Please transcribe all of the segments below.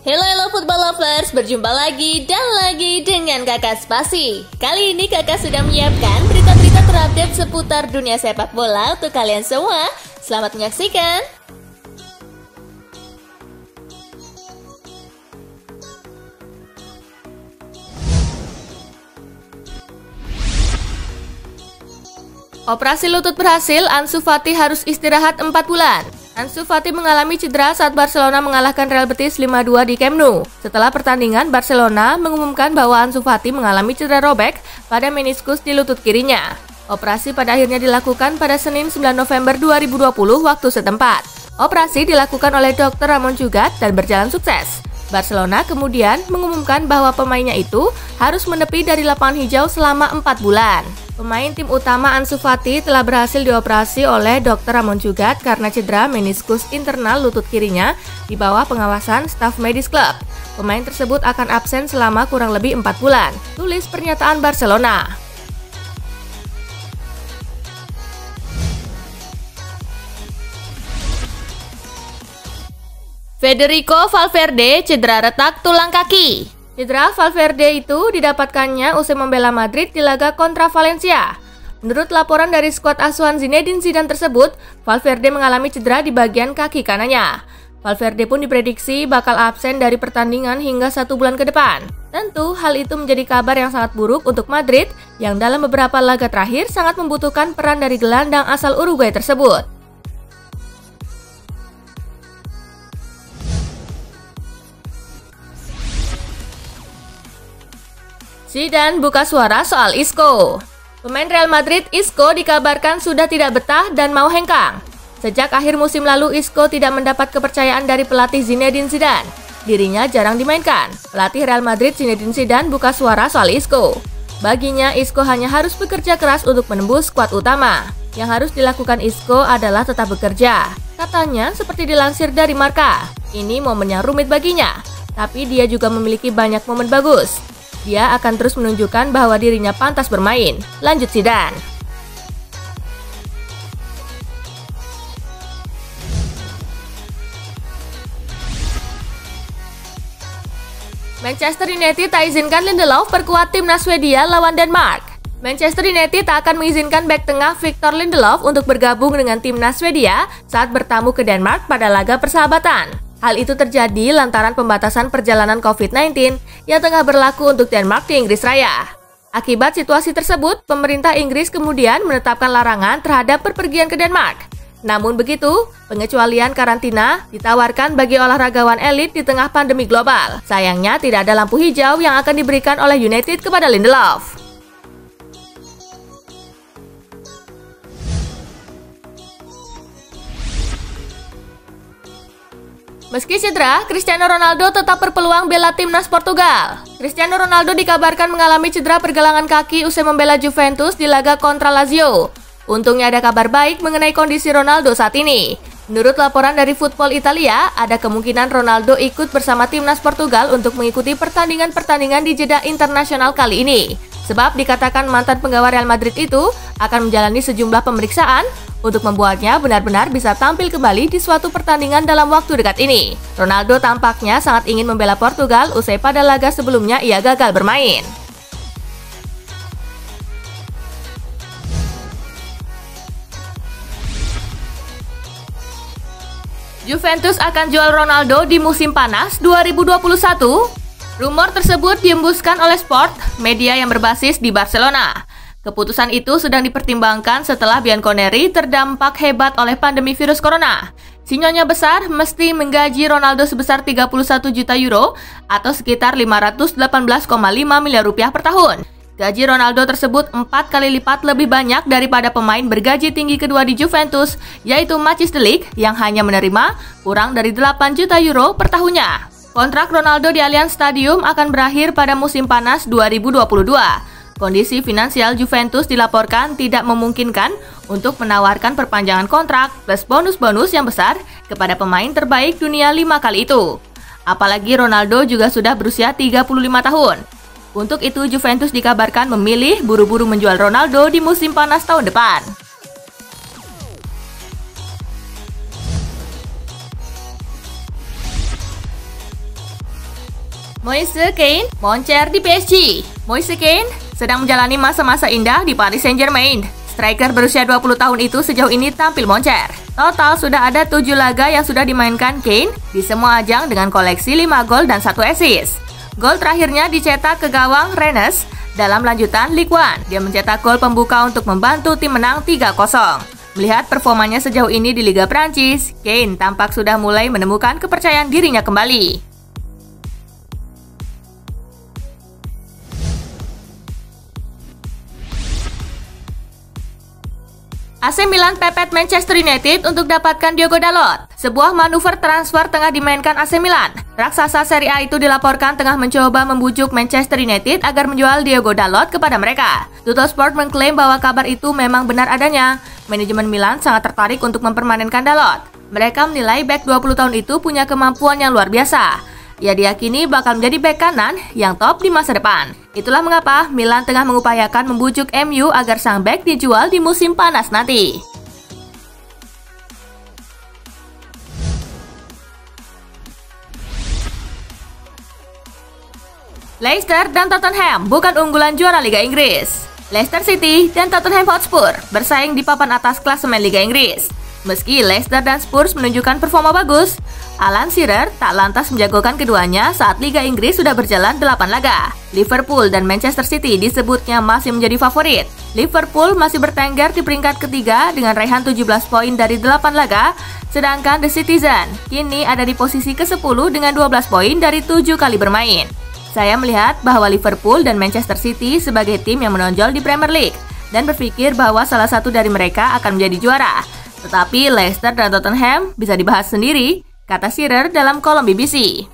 Hello football lovers, berjumpa lagi dan lagi dengan Kakak Spasi. Kali ini Kakak sudah menyiapkan berita-berita terupdate seputar dunia sepak bola untuk kalian semua. Selamat menyaksikan. Operasi lutut berhasil, Ansu Fati harus istirahat 4 bulan. Ansu Fati mengalami cedera saat Barcelona mengalahkan Real Betis 5-2 di Camp Nou. Setelah pertandingan, Barcelona mengumumkan bahwa Ansu Fati mengalami cedera robek pada meniskus di lutut kirinya. Operasi pada akhirnya dilakukan pada Senin 9 November 2020 waktu setempat. Operasi dilakukan oleh Dr. Ramon Jugat dan berjalan sukses. Barcelona kemudian mengumumkan bahwa pemainnya itu harus menepi dari lapangan hijau selama 4 bulan. Pemain tim utama Ansu Fati telah berhasil dioperasi oleh Dr. Ramon Jugat karena cedera meniskus internal lutut kirinya di bawah pengawasan staf medis klub. Pemain tersebut akan absen selama kurang lebih 4 bulan, tulis pernyataan Barcelona. Federico Valverde cedera retak tulang kaki. Cedera Valverde itu didapatkannya usai membela Madrid di laga kontra Valencia. Menurut laporan dari skuad asuhan Zinedine Zidane tersebut, Valverde mengalami cedera di bagian kaki kanannya. Valverde pun diprediksi bakal absen dari pertandingan hingga 1 bulan ke depan. Tentu hal itu menjadi kabar yang sangat buruk untuk Madrid yang dalam beberapa laga terakhir sangat membutuhkan peran dari gelandang asal Uruguay tersebut. Zidane buka suara soal Isco. Pemain Real Madrid Isco dikabarkan sudah tidak betah dan mau hengkang. Sejak akhir musim lalu Isco tidak mendapat kepercayaan dari pelatih Zinedine Zidane. Dirinya jarang dimainkan. Pelatih Real Madrid Zinedine Zidane buka suara soal Isco. Baginya Isco hanya harus bekerja keras untuk menembus skuad utama. Yang harus dilakukan Isco adalah tetap bekerja. Katanya seperti dilansir dari Marca. Ini momen yang rumit baginya, tapi dia juga memiliki banyak momen bagus. Dia akan terus menunjukkan bahwa dirinya pantas bermain, lanjut Zidane. Manchester United tak izinkan Lindelof perkuat timnas Swedia lawan Denmark. Manchester United tak akan mengizinkan bek tengah Victor Lindelof untuk bergabung dengan timnas Swedia saat bertamu ke Denmark pada laga persahabatan. Hal itu terjadi lantaran pembatasan perjalanan COVID-19 yang tengah berlaku untuk Denmark di Inggris Raya. Akibat situasi tersebut, pemerintah Inggris kemudian menetapkan larangan terhadap perpergian ke Denmark. Namun begitu, pengecualian karantina ditawarkan bagi olahragawan elit di tengah pandemi global. Sayangnya tidak ada lampu hijau yang akan diberikan oleh United kepada Lindelof. Meski cedera, Cristiano Ronaldo tetap berpeluang bela timnas Portugal. Cristiano Ronaldo dikabarkan mengalami cedera pergelangan kaki usai membela Juventus di laga kontra Lazio. Untungnya ada kabar baik mengenai kondisi Ronaldo saat ini. Menurut laporan dari Football Italia, ada kemungkinan Ronaldo ikut bersama timnas Portugal untuk mengikuti pertandingan-pertandingan di jeda internasional kali ini. Sebab dikatakan mantan penggawa Real Madrid itu akan menjalani sejumlah pemeriksaan untuk membuatnya benar-benar bisa tampil kembali di suatu pertandingan dalam waktu dekat ini. Ronaldo tampaknya sangat ingin membela Portugal usai pada laga sebelumnya ia gagal bermain. Juventus akan jual Ronaldo di musim panas 2021. Rumor tersebut dihembuskan oleh Sport, media yang berbasis di Barcelona. Keputusan itu sedang dipertimbangkan setelah Bianconeri terdampak hebat oleh pandemi virus corona. Sinyonya besar mesti menggaji Ronaldo sebesar 31 juta euro atau sekitar 518,5 miliar rupiah per tahun. Gaji Ronaldo tersebut 4 kali lipat lebih banyak daripada pemain bergaji tinggi kedua di Juventus, yaitu Matthijs de Ligt yang hanya menerima kurang dari 8 juta euro per tahunnya. Kontrak Ronaldo di Allianz Stadium akan berakhir pada musim panas 2022. Kondisi finansial Juventus dilaporkan tidak memungkinkan untuk menawarkan perpanjangan kontrak plus bonus-bonus yang besar kepada pemain terbaik dunia 5 kali itu. Apalagi Ronaldo juga sudah berusia 35 tahun. Untuk itu Juventus dikabarkan memilih buru-buru menjual Ronaldo di musim panas tahun depan. Moise Kean moncer di PSG. Moise Kean sedang menjalani masa-masa indah di Paris Saint-Germain. Striker berusia 20 tahun itu sejauh ini tampil moncer. Total sudah ada 7 laga yang sudah dimainkan Kean di semua ajang dengan koleksi 5 gol dan 1 assist. Gol terakhirnya dicetak ke gawang Rennes dalam lanjutan Ligue 1. Dia mencetak gol pembuka untuk membantu tim menang 3-0. Melihat performanya sejauh ini di Liga Prancis, Kean tampak sudah mulai menemukan kepercayaan dirinya kembali. AC Milan pepet Manchester United untuk dapatkan Diogo Dalot. Sebuah manuver transfer tengah dimainkan AC Milan. Raksasa Serie A itu dilaporkan tengah mencoba membujuk Manchester United agar menjual Diogo Dalot kepada mereka. Tuttosport mengklaim bahwa kabar itu memang benar adanya. Manajemen Milan sangat tertarik untuk mempermanenkan Dalot. Mereka menilai bek 20 tahun itu punya kemampuan yang luar biasa. Ia diyakini bakal menjadi bek kanan yang top di masa depan. Itulah mengapa Milan tengah mengupayakan membujuk MU agar sang bek dijual di musim panas nanti. Leicester dan Tottenham bukan unggulan juara Liga Inggris. Leicester City dan Tottenham Hotspur bersaing di papan atas klasemen Liga Inggris. Meski Leicester dan Spurs menunjukkan performa bagus, Alan Shearer tak lantas menjagokan keduanya saat Liga Inggris sudah berjalan 8 laga. Liverpool dan Manchester City disebutnya masih menjadi favorit. Liverpool masih bertengger di peringkat ketiga dengan raihan 17 poin dari 8 laga, sedangkan The Citizen kini ada di posisi ke-10 dengan 12 poin dari 7 kali bermain. Saya melihat bahwa Liverpool dan Manchester City sebagai tim yang menonjol di Premier League dan berpikir bahwa salah satu dari mereka akan menjadi juara. Tetapi Leicester dan Tottenham bisa dibahas sendiri, kata Shearer dalam kolom BBC.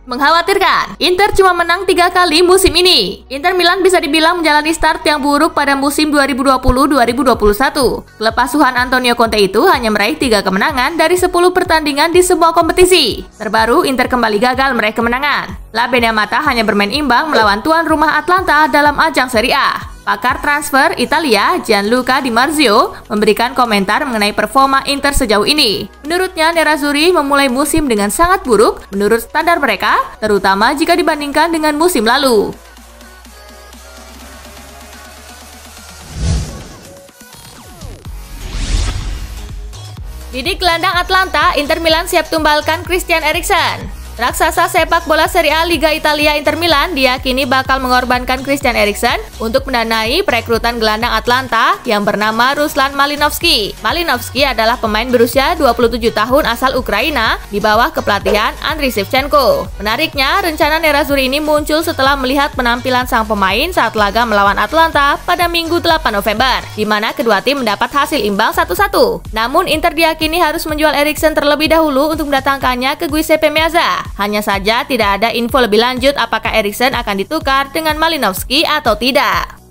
Mengkhawatirkan, Inter cuma menang 3 kali musim ini. Inter Milan bisa dibilang menjalani start yang buruk pada musim 2020-2021. Klub asuhan Antonio Conte itu hanya meraih 3 kemenangan dari 10 pertandingan di semua kompetisi. Terbaru, Inter kembali gagal meraih kemenangan. La Beneamata hanya bermain imbang melawan tuan rumah Atlanta dalam ajang Serie A. Pakar transfer Italia, Gianluca Di Marzio, memberikan komentar mengenai performa Inter sejauh ini. Menurutnya, Nerazzurri memulai musim dengan sangat buruk menurut standar mereka, terutama jika dibandingkan dengan musim lalu. Bidik gelandang Atlanta, Inter Milan siap tumbalkan Christian Eriksen. Raksasa sepak bola Serie A Liga Italia Inter Milan diyakini bakal mengorbankan Christian Eriksen untuk mendanai perekrutan gelandang Atlanta yang bernama Ruslan Malinovskyi. Malinovskyi adalah pemain berusia 27 tahun asal Ukraina di bawah kepelatihan Andriy Shevchenko. Menariknya, rencana Nerazzurri ini muncul setelah melihat penampilan sang pemain saat laga melawan Atlanta pada Minggu 8 November, di mana kedua tim mendapat hasil imbang 1-1. Namun, Inter diyakini harus menjual Eriksen terlebih dahulu untuk mendatangkannya ke Giuseppe Meazza. Hanya saja tidak ada info lebih lanjut apakah Eriksen akan ditukar dengan Malinovskyi atau tidak.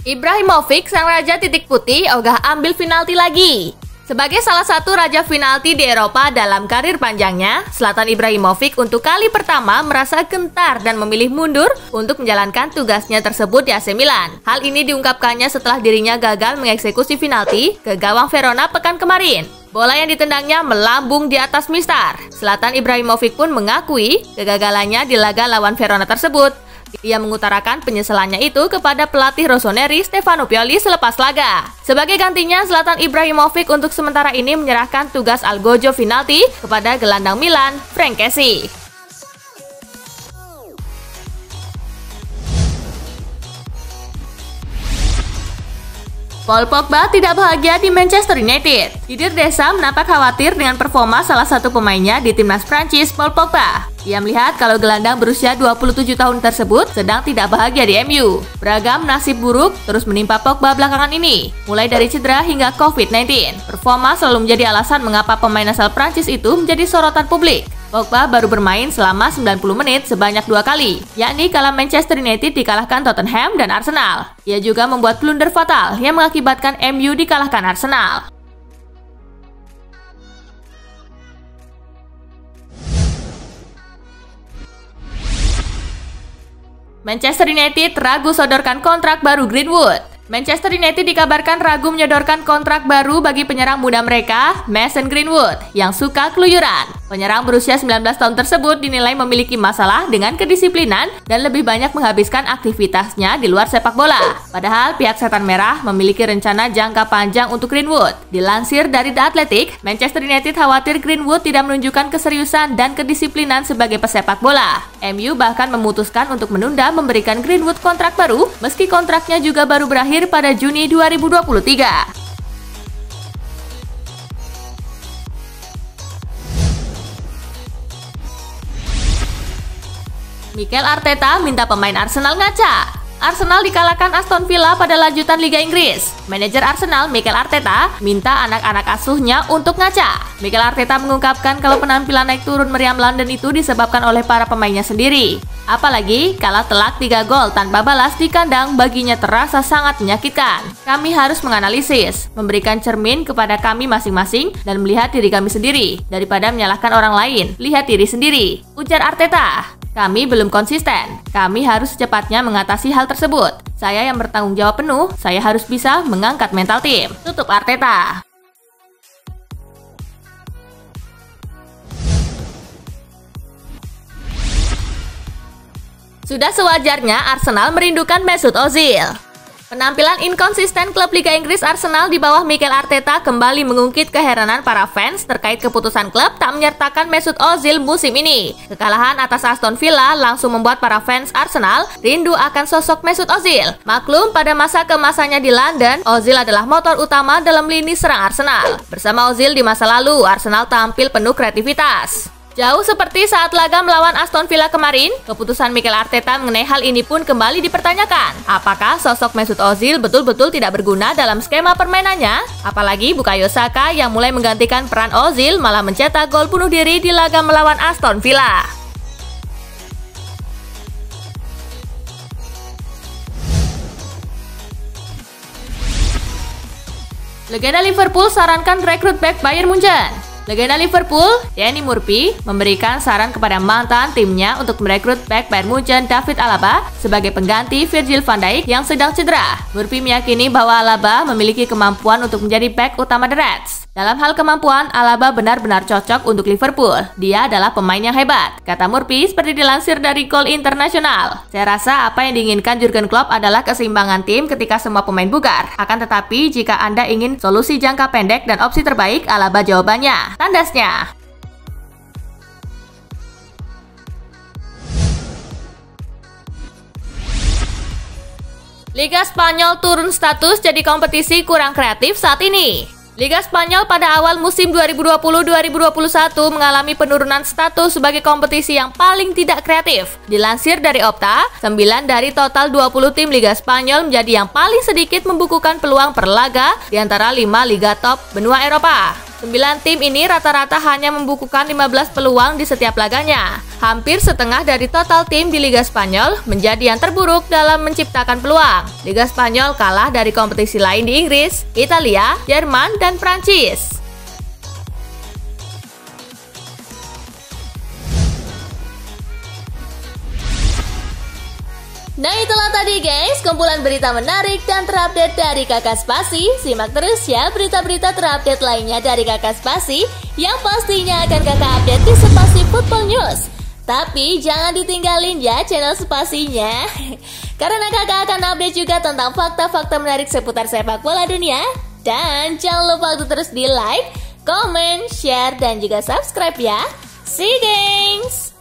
Ibrahimovic, sang raja titik putih, ogah ambil penalti lagi. Sebagai salah satu raja penalti di Eropa dalam karir panjangnya, Zlatan Ibrahimovic untuk kali pertama merasa gentar dan memilih mundur untuk menjalankan tugasnya tersebut di AC Milan. Hal ini diungkapkannya setelah dirinya gagal mengeksekusi penalti ke gawang Verona pekan kemarin. Bola yang ditendangnya melambung di atas mistar. Zlatan Ibrahimovic pun mengakui kegagalannya di laga lawan Verona tersebut. Ia mengutarakan penyesalannya itu kepada pelatih rossoneri Stefano Pioli selepas laga. Sebagai gantinya, Zlatan Ibrahimovic untuk sementara ini menyerahkan tugas algojo penalti kepada gelandang Milan, Frank Kessie. Paul Pogba tidak bahagia di Manchester United. Didier Deschamps nampak khawatir dengan performa salah satu pemainnya di timnas Prancis, Paul Pogba. Ia melihat kalau gelandang berusia 27 tahun tersebut sedang tidak bahagia di MU. Beragam nasib buruk terus menimpa Pogba belakangan ini, mulai dari cedera hingga COVID-19. Performa selalu menjadi alasan mengapa pemain asal Prancis itu menjadi sorotan publik. Pogba baru bermain selama 90 menit sebanyak 2 kali, yakni kala Manchester United dikalahkan Tottenham dan Arsenal. Ia juga membuat blunder fatal yang mengakibatkan MU dikalahkan Arsenal. Manchester United ragu sodorkan kontrak baru Greenwood. Manchester United dikabarkan ragu menyodorkan kontrak baru bagi penyerang muda mereka, Mason Greenwood, yang suka keluyuran. Penyerang berusia 19 tahun tersebut dinilai memiliki masalah dengan kedisiplinan dan lebih banyak menghabiskan aktivitasnya di luar sepak bola. Padahal pihak Setan Merah memiliki rencana jangka panjang untuk Greenwood. Dilansir dari The Athletic, Manchester United khawatir Greenwood tidak menunjukkan keseriusan dan kedisiplinan sebagai pesepak bola. MU bahkan memutuskan untuk menunda memberikan Greenwood kontrak baru, meski kontraknya juga baru berakhir pada Juni 2023. Mikel Arteta minta pemain Arsenal ngaca. Arsenal dikalahkan Aston Villa pada lanjutan Liga Inggris. Manajer Arsenal, Mikel Arteta, minta anak-anak asuhnya untuk ngaca. Mikel Arteta mengungkapkan kalau penampilan naik turun meriam London itu disebabkan oleh para pemainnya sendiri. Apalagi kalah telak 3 gol tanpa balas di kandang baginya terasa sangat menyakitkan. Kami harus menganalisis, memberikan cermin kepada kami masing-masing dan melihat diri kami sendiri daripada menyalahkan orang lain. Lihat diri sendiri, ujar Arteta. Kami belum konsisten. Kami harus secepatnya mengatasi hal tersebut. Saya yang bertanggung jawab penuh. Saya harus bisa mengangkat mental tim. Tutup Arteta. Sudah sewajarnya Arsenal merindukan Mesut Ozil. Penampilan inkonsisten klub Liga Inggris Arsenal di bawah Mikel Arteta kembali mengungkit keheranan para fans terkait keputusan klub tak menyertakan Mesut Ozil musim ini. Kekalahan atas Aston Villa langsung membuat para fans Arsenal rindu akan sosok Mesut Ozil. Maklum, pada masa keemasannya di London, Ozil adalah motor utama dalam lini serang Arsenal. Bersama Ozil di masa lalu, Arsenal tampil penuh kreativitas. Jauh seperti saat laga melawan Aston Villa kemarin, keputusan Mikel Arteta mengenai hal ini pun kembali dipertanyakan. Apakah sosok Mesut Ozil betul-betul tidak berguna dalam skema permainannya? Apalagi Bukayo Saka yang mulai menggantikan peran Ozil malah mencetak gol bunuh diri di laga melawan Aston Villa. Legenda Liverpool sarankan rekrut bek Bayern Munchen. Legenda Liverpool, Danny Murphy, memberikan saran kepada mantan timnya untuk merekrut bek Bayern Munchen David Alaba sebagai pengganti Virgil van Dijk yang sedang cedera. Murphy meyakini bahwa Alaba memiliki kemampuan untuk menjadi bek utama The Reds. Dalam hal kemampuan, Alaba benar-benar cocok untuk Liverpool. Dia adalah pemain yang hebat, kata Murphy seperti dilansir dari Goal International. Saya rasa apa yang diinginkan Jurgen Klopp adalah keseimbangan tim ketika semua pemain bugar. Akan tetapi, jika Anda ingin solusi jangka pendek dan opsi terbaik, Alaba jawabannya. Tandasnya. Liga Spanyol turun status jadi kompetisi kurang kreatif saat ini. Liga Spanyol pada awal musim 2020-2021 mengalami penurunan status sebagai kompetisi yang paling tidak kreatif. Dilansir dari Opta, 9 dari total 20 tim Liga Spanyol menjadi yang paling sedikit membukukan peluang per laga di antara 5 liga top benua Eropa. 9 tim ini rata-rata hanya membukukan 15 peluang di setiap laganya. Hampir setengah dari total tim di Liga Spanyol menjadi yang terburuk dalam menciptakan peluang. Liga Spanyol kalah dari kompetisi lain di Inggris, Italia, Jerman, dan Prancis. Nah, itulah tadi guys, kumpulan berita menarik dan terupdate dari Kakak Spasi. Simak terus ya berita-berita terupdate lainnya dari Kakak Spasi yang pastinya akan Kakak update di Spasi Football News. Tapi jangan ditinggalin ya channel Spasinya, karena Kakak akan update juga tentang fakta-fakta menarik seputar sepak bola dunia. Dan jangan lupa untuk terus di like, comment, share, dan juga subscribe ya. See you guys!